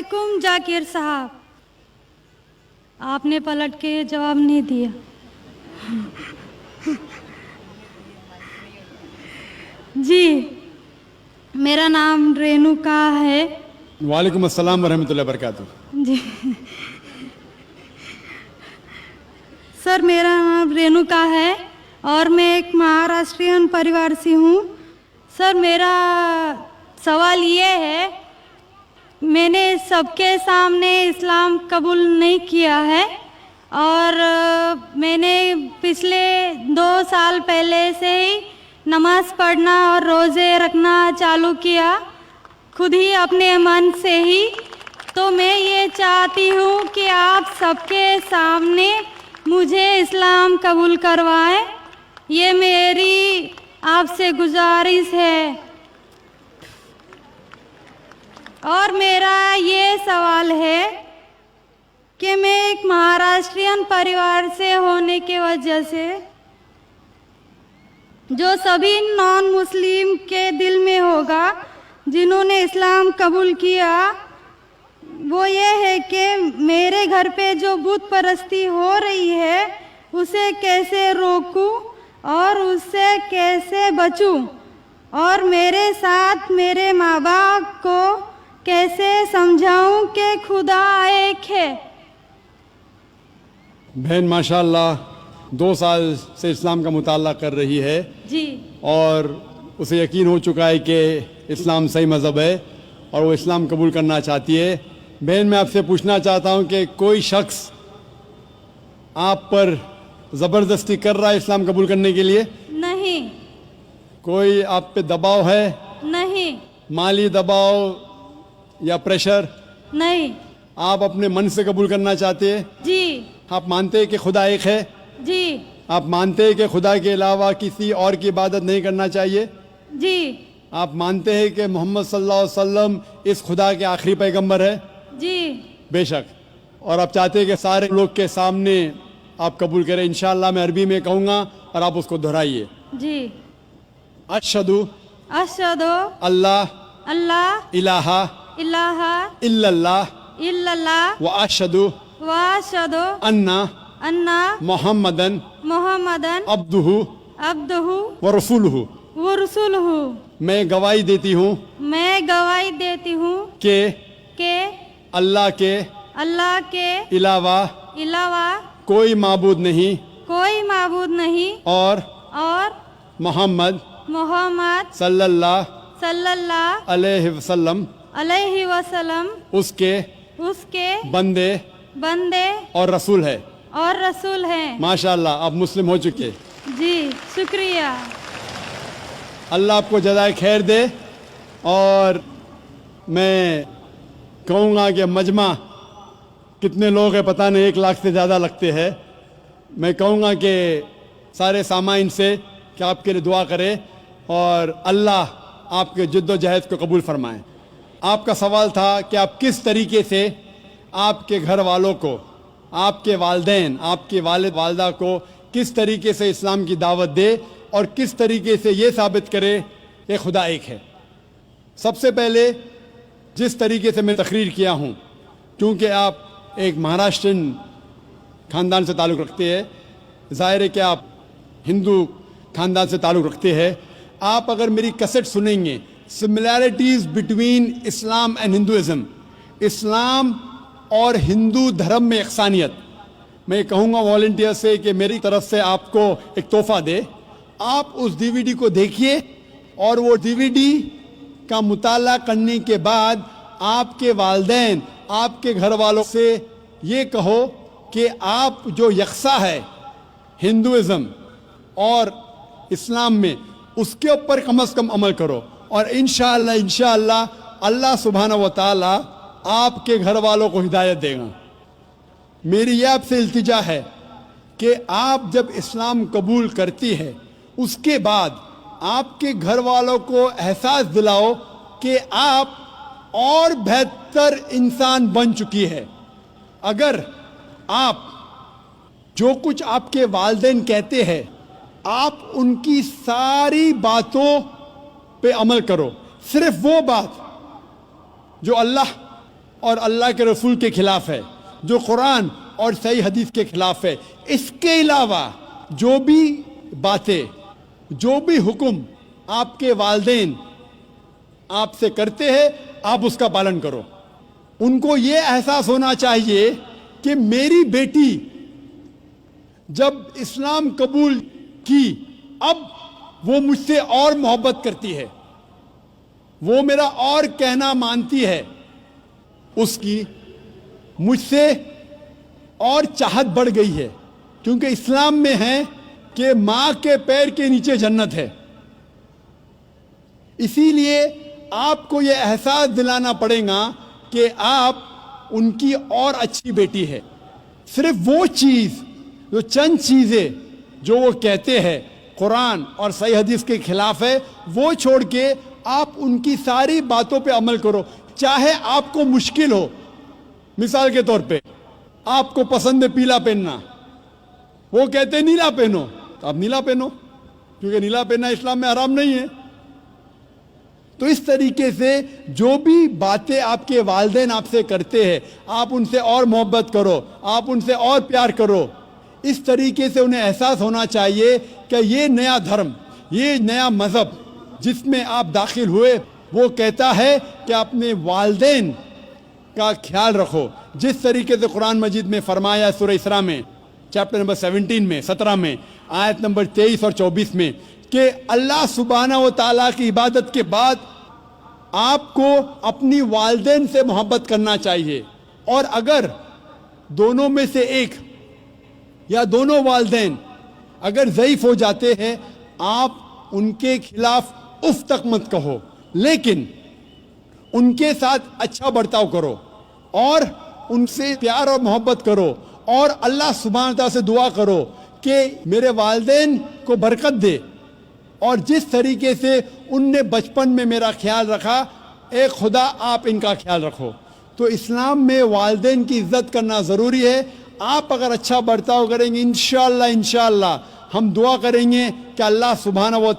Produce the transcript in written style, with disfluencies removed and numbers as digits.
वालेकुम जाकिर साहब, आपने पलट के जवाब नहीं दिया। जी, मेरा नाम रेणुका है। वालेकुम अस्सलाम वरहमतुल्लाहि वबरकातुह। जी सर, मेरा नाम रेणुका है और मैं एक महाराष्ट्रियन परिवार से हूँ। सर, मेरा सवाल ये है, मैंने सबके सामने इस्लाम कबूल नहीं किया है और मैंने पिछले 2 साल पहले से ही नमाज़ पढ़ना और रोज़े रखना चालू किया, खुद ही अपने मन से ही। तो मैं ये चाहती हूँ कि आप सबके सामने मुझे इस्लाम कबूल करवाएं, ये मेरी आपसे गुजारिश है। और मेरा ये सवाल है कि मैं एक महाराष्ट्रियन परिवार से होने की वजह से जो सभी नॉन मुस्लिम के दिल में होगा जिन्होंने इस्लाम कबूल किया, वो ये है कि मेरे घर पे जो बुत परस्ती हो रही है उसे कैसे रोकूं और उससे कैसे बचूं, और मेरे साथ मेरे माँ बाप को कैसे समझाऊं कि खुदा एक है। बहन माशाअल्लाह 2 साल से इस्लाम का मुताला कर रही है जी, और उसे यकीन हो चुका है कि इस्लाम सही मज़हब है और वो इस्लाम कबूल करना चाहती है। बहन, मैं आपसे पूछना चाहता हूँ कि कोई शख्स आप पर ज़बरदस्ती कर रहा है इस्लाम कबूल करने के लिए? नहीं। कोई आप पे दबाव है? नहीं। माली दबाव या प्रेशर? नहीं। आप अपने मन से कबूल करना चाहते हैं? जी। आप मानते हैं कि खुदा एक है? जी। आप मानते हैं कि खुदा के अलावा किसी और की इबादत नहीं करना चाहिए? जी। आप मानते हैं कि मोहम्मद सल्लल्लाहु अलैहि वसल्लम इस खुदा के आखिरी पैगंबर है? जी। बेशक। और आप चाहते हैं कि सारे लोग के सामने आप कबूल करें? इंशाअल्लाह मैं अरबी में कहूँगा और आप उसको दोहराइए। जी। अशहदु अशहदु अल्लाह अल्लाह इलाहा इलाहा इल्लल्लाह इल्लल्लाह व अशहदु व अशहदु अन्ना अन्ना मोहम्मदन मुहम्मदन अब्दुहु अब्दुहु व रसूलुहु। व रसूलुहु। मैं गवाही देती हूँ मैं गवाही देती हूँ कि अल्लाह के अलावा अलावा कोई माबूद नहीं कोई माबूद नहीं और मोहम्मद मोहम्मद सल्लल्लाहु अलैहि वसल्लम उसके बंदे और रसूल है। माशाअल्लाह, आप मुस्लिम हो चुके। जी, शुक्रिया। अल्लाह आपको जज़ाए खैर दे। और मैं कहूँगा कि मजमा कितने लोग हैं पता नहीं, 1 लाख से ज़्यादा लगते हैं। मैं कहूँगा कि सारे सामाइन से कि आपके लिए दुआ करें और अल्लाह आपके जिद्दोजहद को कबूल फरमाए। आपका सवाल था कि आप किस तरीके से आपके घर वालों को, आपके वालिदैन, आपके वालिद वालदा को किस तरीके से इस्लाम की दावत दे और किस तरीके से ये साबित करे कि खुदा एक है। सबसे पहले जिस तरीके से मैं तकरीर किया हूँ, क्योंकि आप एक महाराष्ट्रियन ख़ानदान से ताल्लुक़ रखते हैं, ज़ाहिर है कि आप हिंदू ख़ानदान से ताल्लुक़ रखते हैं। आप अगर मेरी कैसेट सुनेंगे, similarities between Islam and Hinduism, इस्लाम और हिंदू धर्म में यकसानियत, मैं कहूँगा वॉलंटियर से कि मेरी तरफ से आपको एक तोहफ़ा दे। आप उस डीवीडी को देखिए और वो डीवीडी का मुताला करने के बाद आपके वालिदैन, आपके घर वालों से ये कहो कि आप जो यकसा है हिंदुइज़म और इस्लाम में, उसके ऊपर कम से कम अमल करो और इंशाअल्लाह अल्लाह सुब्हानहू व तआला आपके घर वालों को हिदायत देगा। मेरी ये आपसे इल्तिजा है कि आप जब इस्लाम कबूल करती है उसके बाद आपके घर वालों को एहसास दिलाओ कि आप और बेहतर इंसान बन चुकी है। अगर आप जो कुछ आपके वालिदैन कहते हैं, आप उनकी सारी बातों पे अमल करो, सिर्फ वो बात जो अल्लाह اور اللہ کے رسول کے خلاف ہے، جو قرآن اور صحیح حدیث کے خلاف ہے۔ اس کے علاوہ جو بھی باتیں، جو بھی حکم آپ کے والدین آپ سے کرتے ہیں، آپ اس کا پالن کرو۔ ان کو یہ احساس ہونا چاہیے کہ میری بیٹی جب اسلام قبول کی، اب وہ مجھ سے اور محبت کرتی ہے، وہ میرا اور کہنا مانتی ہے، اس کی مجھ سے اور چاہت بڑھ گئی ہے، کیونکہ اسلام میں ہے کہ ماں کے پیر کے نیچے جنت ہے۔ اسی لیے آپ کو یہ احساس دلانا پڑے گا کہ آپ ان کی اور اچھی بیٹی ہے۔ صرف وہ چیز، جو چند چیزیں جو وہ کہتے ہیں قرآن اور صحیح حدیث کے خلاف ہے، وہ چھوڑ کے آپ ان کی ساری باتوں پہ عمل کرو، چاہے آپ کو مشکل ہو۔ مثال کے طور پہ آپ کو پسند ہے پیلا پہننا، وہ کہتے ہیں نیلا پہنو، تو آپ نیلا پہنو، کیونکہ نیلا پہننا اسلام میں حرام نہیں ہے۔ تو اس طریقے سے جو بھی باتیں آپ کے والدین آپ سے کرتے ہیں، آپ ان سے اور محبت کرو، آپ ان سے اور پیار کرو۔ اس طریقے سے انہیں احساس ہونا چاہیے کہ یہ نیا دھرم، یہ نیا مذہب جس میں آپ داخل ہوئے، وہ کہتا ہے کہ اپنے والدین کا خیال رکھو، جس طریقے سے قرآن مجید میں فرمایا سورہ اسراء میں چیپٹر نمبر 17 میں 17 میں آیت نمبر 23 اور 24 میں کہ اللہ سبحانہ و تعالیٰ کی عبادت کے بعد آپ کو اپنی والدین سے محبت کرنا چاہیے، اور اگر دونوں میں سے ایک یا دونوں والدین اگر ضعیف ہو جاتے ہیں، آپ ان کے خلاف اف تک مت کہو، لیکن ان کے ساتھ اچھا برتاؤ کرو اور ان سے پیار اور محبت کرو، اور اللہ سبحانہ تعالیٰ سے دعا کرو کہ میرے والدین کو برکت دے، اور جس طریقے سے ان نے بچپن میں میرا خیال رکھا، اے خدا آپ ان کا خیال رکھو۔ تو اسلام میں والدین کی عزت کرنا ضروری ہے۔ آپ اگر اچھا برتاؤ کریں گے، انشاءاللہ ہم دعا کریں گے کہ اللہ سبحانہ و